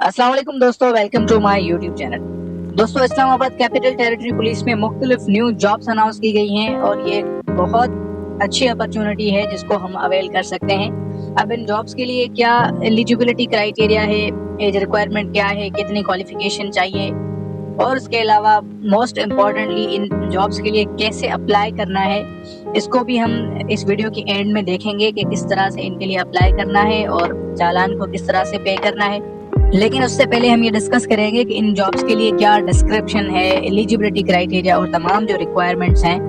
अस्सलाम वालेकुम दोस्तों, welcome to my YouTube channel. दोस्तों, इस्लामाबाद कैपिटल टेरिटरी पुलिस में मुख्तलिफ न्यू जॉब्स अनाउंस की गई हैं और ये बहुत अच्छी अपॉर्चुनिटी है जिसको हम अवेल कर सकते हैं। अब इन जॉब्स के लिए क्या एलिजिबिलिटी क्राइटेरिया है, एज रिक्वायरमेंट क्या है, कितनी क्वालिफिकेशन चाहिए और उसके अलावा मोस्ट इम्पोर्टेंटली इन जॉब्स के लिए कैसे अप्लाई करना है, इसको भी हम इस वीडियो के एंड में देखेंगे कि किस तरह से इनके लिए अप्लाई करना है और चालान को किस तरह से पे करना है। लेकिन उससे पहले हम ये डिस्कस करेंगे कि इन जॉब्स के लिए क्या डिस्क्रिप्शन है, एलिजिबिलिटी क्राइटेरिया और तमाम जो रिक्वायरमेंट्स हैं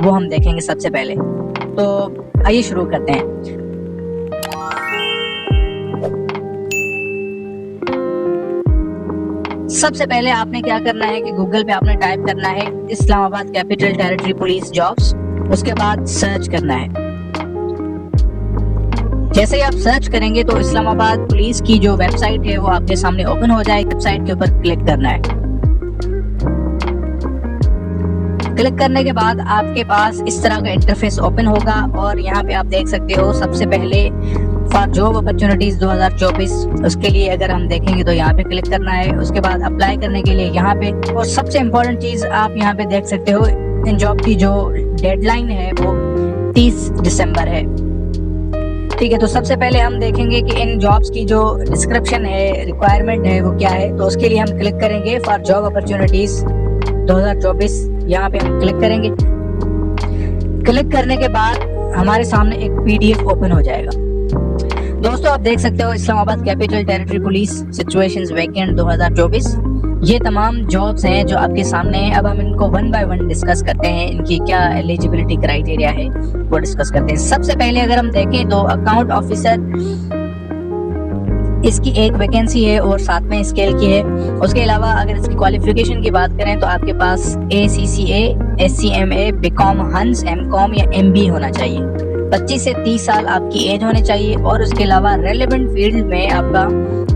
वो हम देखेंगे सबसे पहले। तो आइए शुरू करते हैं। सबसे पहले आपने क्या करना है कि गूगल पे आपने टाइप करना है Islamabad capital territory police jobs, उसके बाद सर्च करना है। जैसे ही आप सर्च करेंगे तो इस्लामाबाद पुलिस की जो वेबसाइट है वो आपके सामने ओपन हो जाएगी। वेबसाइट के ऊपर क्लिक करना है। क्लिक करने के बाद आपके पास इस तरह का इंटरफेस ओपन होगा और यहाँ पे आप देख सकते हो सबसे पहले फॉर जॉब अपॉर्चुनिटीज 2024, उसके लिए अगर हम देखेंगे तो यहाँ पे क्लिक करना है। उसके बाद अप्लाई करने के लिए यहाँ पे, और सबसे इम्पोर्टेंट चीज आप यहाँ पे देख सकते हो इन जॉब की जो डेडलाइन है वो 30 दिसंबर है। ठीक है, तो सबसे पहले हम देखेंगे कि इन जॉब्स की जो डिस्क्रिप्शन है, रिक्वायरमेंट है वो क्या है। तो उसके लिए हम क्लिक करेंगे फॉर जॉब अपॉर्चुनिटीज 2024, यहाँ पे हम क्लिक करेंगे। क्लिक करने के बाद हमारे सामने एक पीडीएफ ओपन हो जाएगा। दोस्तों, आप देख सकते हो Islamabad capital territory police situations vacant 2024, ये तमाम जॉब्स हैं जो आपके सामने हैं। अब हम इनको वन बाय वन डिस्कस करते हैं, इनकी क्या एलिजिबिलिटी क्राइटेरिया है वो डिस्कस करते हैं। सबसे पहले अगर हम देखें तो अकाउंट ऑफिसर, इसकी एक वैकेंसी है और 7वें स्केल की है। उसके अलावा अगर इसकी क्वालिफिकेशन की बात करें तो आपके पास ACCA, SCMA, BCom, हंस, MCom या MB होना चाहिए। 25 से 30 साल आपकी एज होनी चाहिए और उसके अलावा रेलेवेंट फील्ड में आपका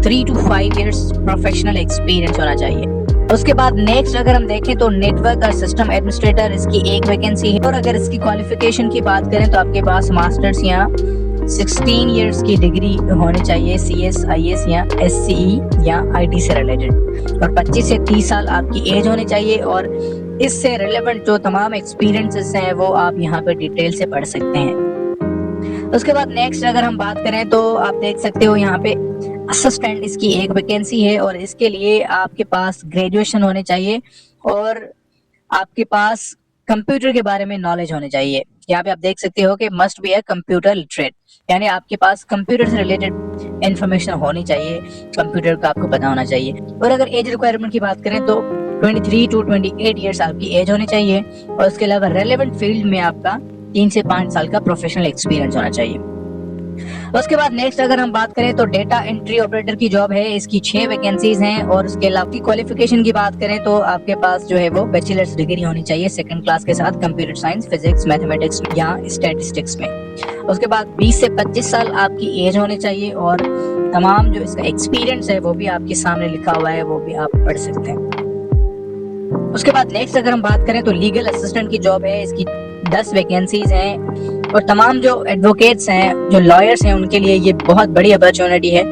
3 to 5 इयर्स प्रोफेशनल एक्सपीरियंस होना चाहिए। उसके बाद नेक्स्ट अगर हम देखें तो नेटवर्क और सिस्टम एडमिनिस्ट्रेटर, इसकी एक वैकेंसी है। और अगर इसकी क्वालिफिकेशन की बात करें तो आपके पास मास्टर्स या 16 इयर्स की डिग्री होनी चाहिए, CS, IS या SCE या IT से रिलेटेड, और 25 से 30 साल आपकी एज होनी चाहिए और इससे रिलेवेंट जो तमाम एक्सपीरियंसेस हैं वो आप यहाँ पे डिटेल से पढ़ सकते हैं। उसके बाद नेक्स्ट अगर हम बात करें तो आप देख सकते हो यहाँ पे असिस्टेंट, इसकी एक वैकेंसी है और इसके लिए आपके पास ग्रेजुएशन होने चाहिए और आपके पास कंप्यूटर के बारे में नॉलेज होने चाहिए। यहाँ पे आप देख सकते हो कि must be a computer literate, यानी आपके पास कंप्यूटर से रिलेटेड इंफॉर्मेशन होनी चाहिए, कंप्यूटर का आपको पता होना चाहिए। और अगर एज रिक्वायरमेंट की बात करें तो 23 to 28 इयर्स आपकी एज होनी चाहिए और उसके अलावा रेलेवेंट फील्ड में आपका 3 से 5 साल का प्रोफेशनल एक्सपीरियंस होना चाहिए। उसके बाद नेक्स्ट अगर हम बात करें तो डेटा एंट्री ऑपरेटर की जॉब है, इसकी 6 वैकेंसीज हैं और उसके अलावा की क्वालिफिकेशन की बात करें तो आपके पास जो है वो बैचलर्स डिग्री होनी चाहिए 2nd क्लास के साथ कंप्यूटर साइंस, फिजिक्स, मैथमेटिक्स या स्टैटिस्टिक्स में। उसके बाद 20 से 25 साल आपकी एज होनी चाहिए और तमाम जो इसका एक्सपीरियंस है वो भी आपके सामने लिखा हुआ है, वो भी आप पढ़ सकते हैं। उसके बाद नेक्स्ट अगर हम बात करें तो लीगल असिस्टेंट की जॉब है, इसकी 10 वैकेंसीज हैं और तमाम जो एडवोकेट्स हैं, जो लॉयर्स हैं, उनके लिए ये बहुत बड़ी अपॉर्चुनिटी है,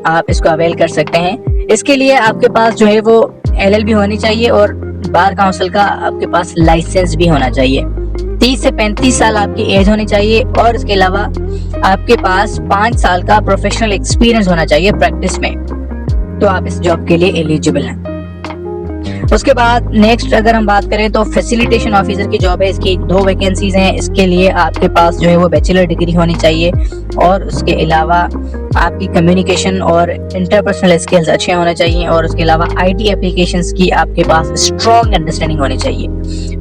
आप इसको अवेल कर सकते हैं। इसके लिए आपके पास जो है वो LLB होनी चाहिए और बार काउंसिल का आपके पास लाइसेंस भी होना चाहिए। 30 से 35 साल आपकी एज होनी चाहिए और इसके अलावा आपके पास 5 साल का प्रोफेशनल एक्सपीरियंस होना चाहिए प्रैक्टिस में, तो आप इस जॉब के लिए एलिजिबल हैं। उसके बाद नेक्स्ट अगर हम बात करें तो फैसिलिटेशन ऑफिसर की जॉब है, इसकी 2 वैकेंसीज हैं। इसके लिए आपके पास जो है वो बैचलर डिग्री होनी चाहिए और उसके अलावा आपकी कम्युनिकेशन और इंटरपर्सनल स्किल्स अच्छे होने चाहिए और उसके अलावा IT एप्लीकेशंस की आपके पास स्ट्रॉन्ग अंडरस्टैंडिंग होनी चाहिए।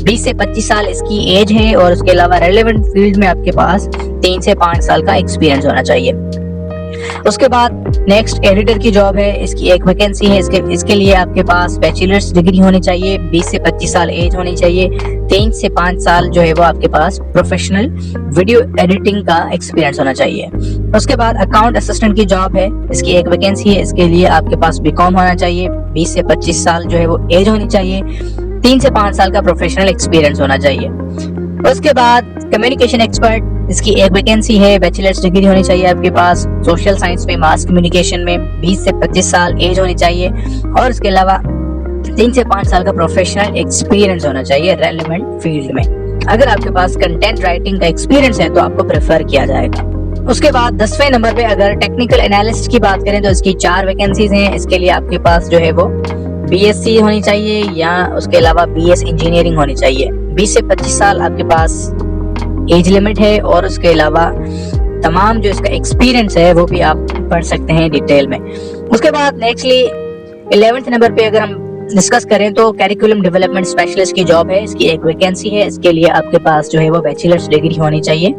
20 से 25 साल इसकी एज है और उसके अलावा रेलेवेंट फील्ड में आपके पास 3 से 5 साल का एक्सपीरियंस होना चाहिए। उसके बाद नेक्स्ट एडिटर की जॉब है, इसकी एक वैकेंसी है। इसके लिए आपके पास बैचलर्स डिग्री होनी चाहिए, 20 से 25 साल एज होनी चाहिए, 3 से 5 साल जो है वो आपके पास प्रोफेशनल वीडियो एडिटिंग का एक्सपीरियंस होना चाहिए। उसके बाद अकाउंट असिस्टेंट की जॉब है, इसकी एक वैकेंसी है। इसके लिए आपके पास BCom होना चाहिए, 20 से 25 साल जो है वो एज होनी चाहिए, 3 से 5 साल का प्रोफेशनल एक्सपीरियंस होना चाहिए। उसके बाद कम्युनिकेशन एक्सपर्ट, इसकी एक वैकेंसी है, बैचलर्स डिग्री होनी चाहिए आपके पास, सोशल साइंस में, मास कम्युनिकेशन में 20 से 25 साल एज होनी चाहिए और इसके अलावा 3 से 5 साल का प्रोफेशनल एक्सपीरियंस होना चाहिए रेलेवेंट फील्ड में। अगर आपके पास कंटेंट राइटिंग का एक्सपीरियंस है तो आपको प्रेफर किया जाएगा। उसके बाद 10वें नंबर पे अगर टेक्निकल एनालिस्ट की बात करें तो इसकी 4 वैकेंसीज हैं। इसके लिए आपके पास जो है वो बीएससी होनी चाहिए या उसके अलावा बीएस इंजीनियरिंग होनी चाहिए। 20 से 25 साल आपके पास एज लिमिट है और उसके अलावा तमाम जो इसका एक्सपीरियंस है वो भी आप पढ़ सकते हैं डिटेल में। उसके बाद नेक्स्टली 11वें नंबर पे अगर हम डिस्कस करें तो करिकुलम डेवलपमेंट स्पेशलिस्ट की जॉब है। इसकी एक वैकेंसी है। इसके लिए आपके पास जो है वो बैचलर्स डिग्री होनी चाहिए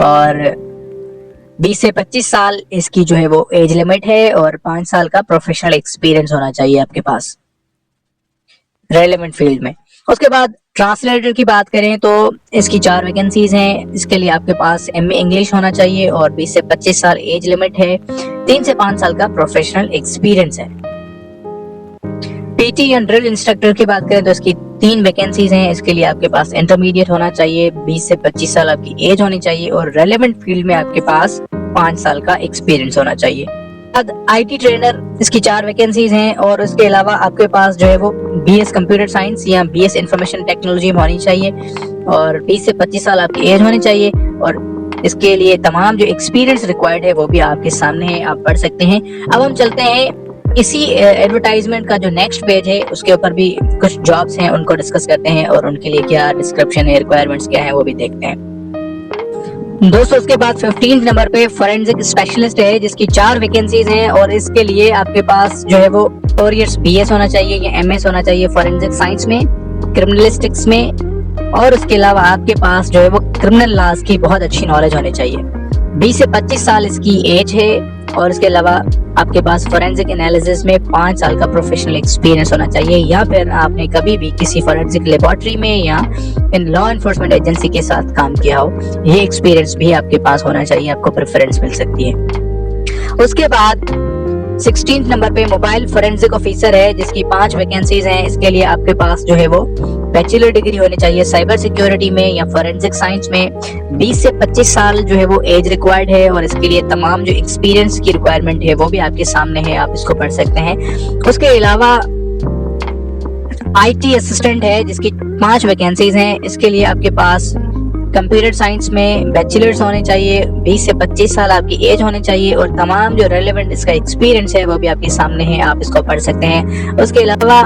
और 20 से 25 साल इसकी जो है वो एज लिमिट है और 5 साल का प्रोफेशनल एक्सपीरियंस होना चाहिए आपके पास रेलेवेंट फील्ड में। उसके बाद ट्रांसलेटर की बात करें तो इसकी 4 वैकेंसीज हैं। इसके लिए आपके पास एमए इंग्लिश होना चाहिए और 20 से 25 साल एज लिमिट है, 3 से 5 साल का प्रोफेशनल एक्सपीरियंस है। पीटी एंड ड्रिल इंस्ट्रक्टर की बात करें तो इसकी 3 वैकेंसीज हैं। इसके लिए आपके पास इंटरमीडिएट होना चाहिए, 20 से 25 साल आपकी एज होनी चाहिए और रेलेवेंट फील्ड में आपके पास 5 साल का एक्सपीरियंस होना चाहिए। आईटी ट्रेनर इसकी 4 वैकेंसीज हैं और उसके अलावा आपके पास जो है वो बीएस कंप्यूटर साइंस या बीएस इंफॉर्मेशन टेक्नोलॉजी में होनी चाहिए और 20 से 25 साल आपकी एज होनी चाहिए और इसके लिए तमाम जो एक्सपीरियंस रिक्वायर्ड है वो भी आपके सामने है, आप पढ़ सकते हैं। अब हम चलते हैं इसी एडवर्टाइजमेंट का जो नेक्स्ट पेज है उसके ऊपर भी कुछ जॉब्स हैं उनको डिस्कस करते हैं और उनके लिए क्या डिस्क्रिप्शन है, रिक्वायरमेंट्स क्या है वो भी देखते हैं दोस्तों। उसके बाद 15 नंबर पे फोरेंसिक स्पेशलिस्ट है जिसकी 4 वैकेंसीज हैं और इसके लिए आपके पास जो है वो 4 इयर्स बीएस होना चाहिए या एमएस होना चाहिए फोरेंसिक साइंस में, क्रिमिनलिस्टिक्स में और उसके अलावा आपके पास जो है वो क्रिमिनल लॉज की बहुत अच्छी नॉलेज होनी चाहिए। 20 से 25 साल इसकी एज है और इसके अलावा आपके पास फोरेंसिक एनालिसिस में 5 साल का प्रोफेशनल एक्सपीरियंस होना चाहिए या फिर आपने कभी भी किसी फोरेंसिक लेबोरेटरी में या इन लॉ एनफोर्समेंट एजेंसी के साथ काम किया हो, ये एक्सपीरियंस भी आपके पास होना चाहिए, आपको प्रेफरेंस मिल सकती है। उसके बाद 16 नंबर पे मोबाइल फोरेंसिक ऑफिसर है जिसकी 5 वैकेंसीज हैं। इसके लिए आपके पास जो है वो बैचलर डिग्री होनी चाहिए साइबर सिक्योरिटी में या फोरेंसिक साइंस में, 20 से 25 साल जो है वो एज रिक्वायर्ड है और इसके लिए तमाम जो एक्सपीरियंस की रिक्वायरमेंट है वो भी आपके सामने है, आप इसको पढ़ सकते हैं। उसके अलावा आईटी असिस्टेंट है जिसकी 5 वैकेंसीज हैं। इसके लिए आपके पास कंप्यूटर साइंस में बैचलर्स होने चाहिए, 20 से 25 साल आपकी एज होनी चाहिए और तमाम जो रेलेवेंट इसका एक्सपीरियंस है वो भी आपके सामने है, आप इसको पढ़ सकते हैं। उसके अलावा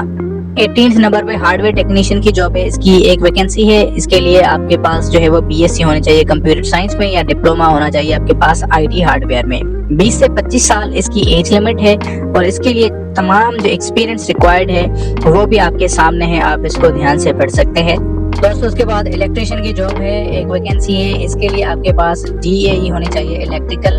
18 नंबर पे हार्डवेयर टेक्नीशियन की जॉब है। इसकी एक वैकेंसी है। इसके लिए आपके पास जो है वो बीएससी होनी चाहिए कंप्यूटर साइंस में या डिप्लोमा होना चाहिए आपके पास आईटी हार्डवेयर में, 20 से 25 साल इसकी एज लिमिट है और इसके लिए तमाम जो एक्सपीरियंस रिक्वायर्ड है वो भी आपके सामने है, आप इसको ध्यान से पढ़ सकते हैं दोस्तों। उसके बाद इलेक्ट्रिशियन की जॉब है, एक वैकेंसी है। इसके लिए आपके पास डीएई होनी चाहिए इलेक्ट्रिकल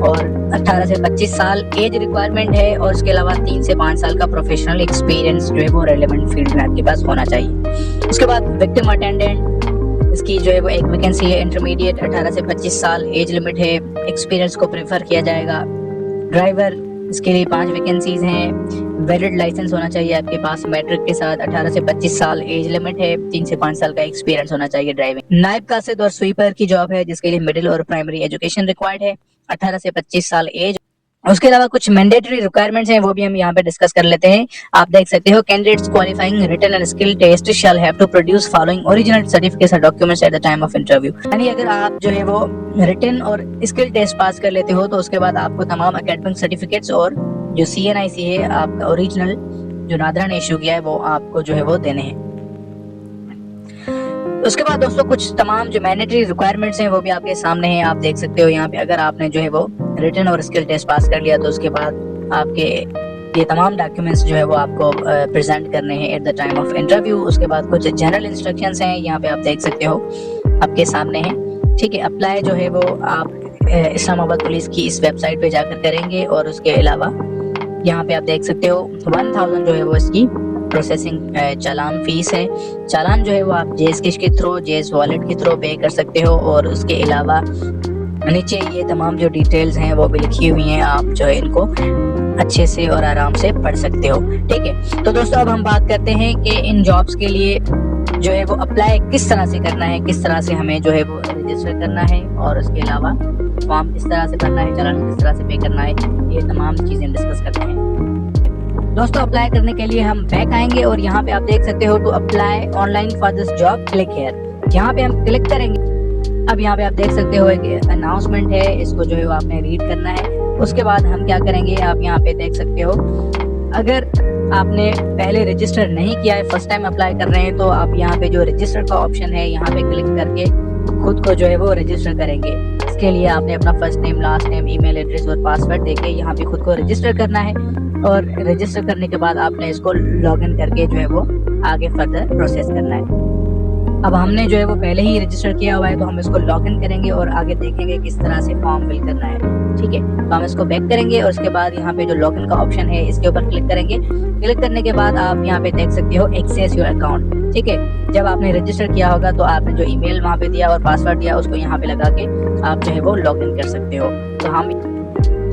और 18 से 25 साल एज रिक्वायरमेंट है और उसके अलावा 3 से 5 साल का प्रोफेशनल एक्सपीरियंस जो है वो रेलेवेंट फील्ड में आपके पास होना चाहिए। उसके बाद विक्टिम अटेंडेंट इसकी जो है वो एक वैकेंसी है, इंटरमीडिएट 18 से 25 साल एज लिमिट है, एक्सपीरियंस को प्रेफर किया जाएगा। ड्राइवर इसके लिए 5 वैकेंसीज हैं। वैलिड लाइसेंस होना चाहिए आपके पास मैट्रिक के साथ, 18 से 25 साल एज लिमिट है, 3 से 5 साल का एक्सपीरियंस होना चाहिए ड्राइविंग। नायब कासिद और स्वीपर की जॉब है जिसके लिए मिडिल और प्राइमरी एजुकेशन रिक्वायर्ड है, 18 से 25 साल एज। उसके अलावा कुछ मैंडेटरी रिक्वायरमेंट्स हैं वो भी हम यहाँ पे डिस्कस कर लेते हैं। आप देख सकते हो candidates qualifying written and skill test shall have to produce following original certificates and documents at the time of interview. यानी अगर आप जो है वो रिटन और स्किल टेस्ट पास कर लेते हो तो उसके बाद आपको तमाम एकेडमिक सर्टिफिकेट्स और जो CNIC है आपका ओरिजिनल जो नादरा ने इशू किया है वो आपको जो है वो देने हैं। उसके बाद दोस्तों कुछ तमाम जो मैंडेटरी रिक्वायरमेंट्स हैं वो भी आपके सामने हैं, आप देख सकते हो यहाँ पे। अगर आपने जो है वो रिटन और स्किल टेस्ट पास कर लिया तो उसके बाद आपके ये तमाम डॉक्यूमेंट्स जो है वो आपको प्रेजेंट करने हैं eight the time of interview. उसके बाद कुछ जनरल इंस्ट्रक्शंस हैं यहाँ पे आप देख सकते हो आपके सामने हैं, ठीक है। अप्लाई जो है वो आप इस्लामाबाद पुलिस की इस वेबसाइट पे जाकर करेंगे और उसके अलावा यहाँ पे आप देख सकते हो 1000 जो है वो इसकी प्रोसेसिंग चालान फीस है। चालान जो है वो आप जेस कैश के थ्रू, जेस वॉलेट के थ्रू पे कर सकते हो और उसके अलावा नीचे ये तमाम जो डिटेल्स हैं वो भी लिखी हुई हैं, आप जो है इनको अच्छे से और आराम से पढ़ सकते हो। ठीक है, तो दोस्तों अब हम बात करते हैं कि इन जॉब्स के लिए जो है वो अप्लाई किस तरह से करना है, किस तरह से हमें जो है वो रजिस्टर करना है और उसके अलावा फॉर्म किस तरह से भरना है, चालान किस तरह से पे करना है, ये तमाम चीजें डिस्कस करते हैं। दोस्तों अप्लाई करने के लिए हम बैक आएंगे और यहाँ पे आप देख सकते हो to apply online for this job click here, यहाँ पे हम क्लिक करेंगे। अब यहाँ पे आप देख सकते हो एक अनाउंसमेंट है, इसको जो है वो आपने रीड करना है। उसके बाद हम क्या करेंगे, आप यहाँ पे देख सकते हो अगर आपने पहले रजिस्टर नहीं किया है, फर्स्ट टाइम अप्लाई कर रहे हैं, तो आप यहाँ पे जो रजिस्टर का ऑप्शन है यहाँ पे क्लिक करके खुद को जो है वो रजिस्टर करेंगे। इसके लिए आपने अपना first name, last name, email address और पासवर्ड देके यहाँ पे खुद को रजिस्टर करना है और रजिस्टर करने के बाद आपने इसको लॉग इन करके जो है वो आगे फर्दर प्रोसेस करना है। अब हमने जो है वो पहले ही रजिस्टर किया हुआ है तो हम इसको लॉग इन करेंगे और आगे देखेंगे किस तरह से फॉर्म फिल करना है। ठीक है, तो हम इसको बैक करेंगे और उसके बाद यहाँ पे जो लॉग इन का ऑप्शन है इसके ऊपर क्लिक करेंगे। क्लिक करने के बाद आप यहाँ पे देख सकते हो एक्सेस योर अकाउंट। ठीक है, जब आपने रजिस्टर किया होगा तो आपने जो ईमेल वहाँ पे दिया और पासवर्ड दिया उसको यहाँ पे लगा के आप जो है वो लॉग इन कर सकते हो। तो हम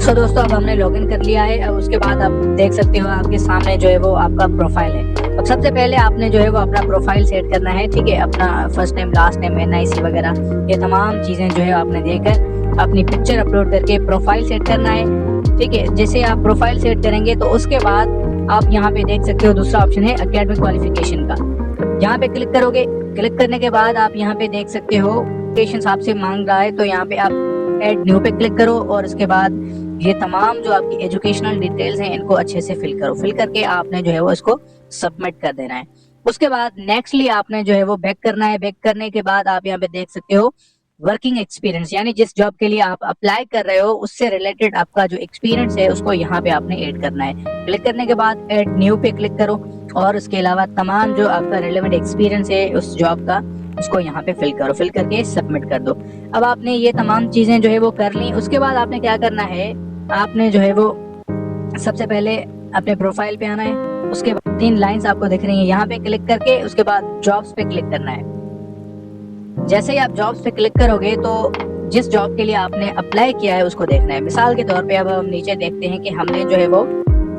दोस्तों अब हमने लॉगिन कर लिया है। अब उसके बाद आप देख सकते हो आपके सामने जो है वो आपका प्रोफाइल है। अब सबसे पहले आपने जो है वो अपना प्रोफाइल सेट करना है। ठीक है, अपना first name, last name, NIC वगैरह ये तमाम चीजें जो है आपने देकर अपनी पिक्चर अपलोड करके प्रोफाइल सेट करना है। ठीक है, जैसे आप प्रोफाइल सेट करेंगे तो उसके बाद आप यहाँ पे देख सकते हो दूसरा ऑप्शन है एकेडमिक क्वालिफिकेशन का, यहाँ पे क्लिक करोगे। क्लिक करने के बाद आप यहाँ पे देख सकते हो क्वालिफिकेशन आपसे मांग रहा है तो यहाँ पे आप ऐड न्यू पे क्लिक करो और उसके बाद ये तमाम जो आपकी एजुकेशनल डिटेल्स हैं इनको अच्छे से फिल करो। फिल करके आपने जो है वो इसको सबमिट कर देना है। उसके बाद नेक्स्टली आपने जो है वो बैक करना है। बैक करने के बाद आप यहाँ पे देख सकते हो वर्किंग एक्सपीरियंस, यानी जिस जॉब के लिए आप अप्लाई कर रहे हो उससे रिलेटेड आपका जो एक्सपीरियंस है उसको यहाँ पे आपने ऐड करना है। क्लिक करने के बाद ऐड न्यू पे क्लिक करो और उसके अलावा तमाम जो आपका रिलेवेंट एक्सपीरियंस है उस जॉब का उसको यहाँ पे फिल करो। फिल करके सबमिट कर दो। अब आपने ये तमाम चीजें जो है वो कर ली। उसके बाद आपने क्या करना है, आपने जो है वो सबसे पहले अपने प्रोफाइल पे आना है। उसके बाद 3 लाइंस आपको दिख रही हैं, यहाँ पे क्लिक करके उसके बाद जॉब्स पे क्लिक करना है। जैसे ही आप जॉब्स पे क्लिक करोगे तो जिस जॉब के लिए आपने अप्लाई किया है उसको देखना है। मिसाल के तौर पे अब हम नीचे देखते हैं कि हमने जो है वो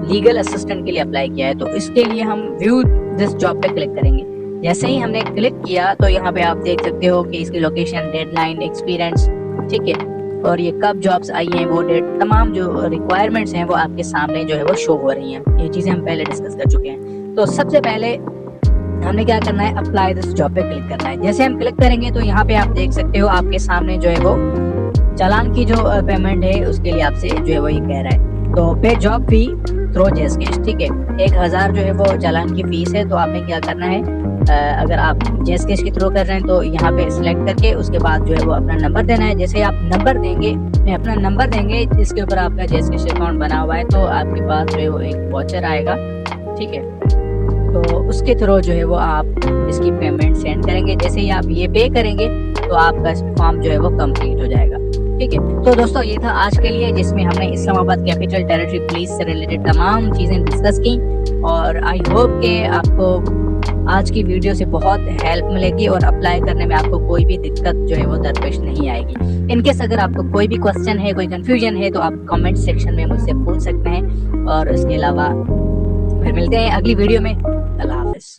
लीगल असिस्टेंट के लिए अप्लाई किया है, तो इसके लिए हम व्यू दिस जॉब पे क्लिक करेंगे। जैसे ही हमने क्लिक किया तो यहाँ पे आप देख सकते हो कि इसकी लोकेशन, डेडलाइन, एक्सपीरियंस, ठीक है, और ये कब जॉब्स आई हैं, वो डेट, तमाम जो रिक्वायरमेंट्स हैं वो आपके सामने जो है वो शो हो रही हैं। ये चीजें हम पहले डिस्कस कर चुके हैं। तो सबसे पहले हमने क्या करना है, अप्लाई दिस जॉब पे क्लिक करना है। जैसे हम क्लिक करेंगे तो यहाँ पे आप देख सकते हो आपके सामने जो है वो चालान की जो पेमेंट है उसके लिए आपसे जो है वो ये कह रहा है, तो पे जॉब फी थ्रो जेसकेश। ठीक है, 1000 जो है वो चालान की फीस है। तो आपने क्या करना है, अगर आप जेसकेश के थ्रू कर रहे हैं तो यहाँ पे सिलेक्ट करके उसके बाद जो है वो अपना नंबर देना है। जैसे आप नंबर देंगे, अपना नंबर देंगे जिसके ऊपर आपका जेसकेश अकाउंट बना हुआ है, तो आपके पास जो है वो एक वाउचर आएगा। ठीक है, तो उसके थ्रू जो है वो आप इसकी पेमेंट सेंड करेंगे। जैसे ही आप ये पे करेंगे तो आपका फॉर्म जो है वो कंप्लीट हो जाएगा। ठीक है, तो दोस्तों ये था आज के लिए जिसमें हमने इस्लामाबाद कैपिटल टेरिटरी पुलिस से रिलेटेड तमाम चीजें डिस्कस की, और आई होप कि आपको आज की वीडियो से बहुत हेल्प मिलेगी और अप्लाई करने में आपको कोई भी दिक्कत जो है वो दरपेश नहीं आएगी। इनकेस अगर आपको कोई भी क्वेश्चन है, कोई कंफ्यूजन है तो आप कमेंट सेक्शन में मुझसे पूछ सकते हैं। और इसके अलावा फिर मिलते हैं अगली वीडियो में। अल्लाह हाफिज।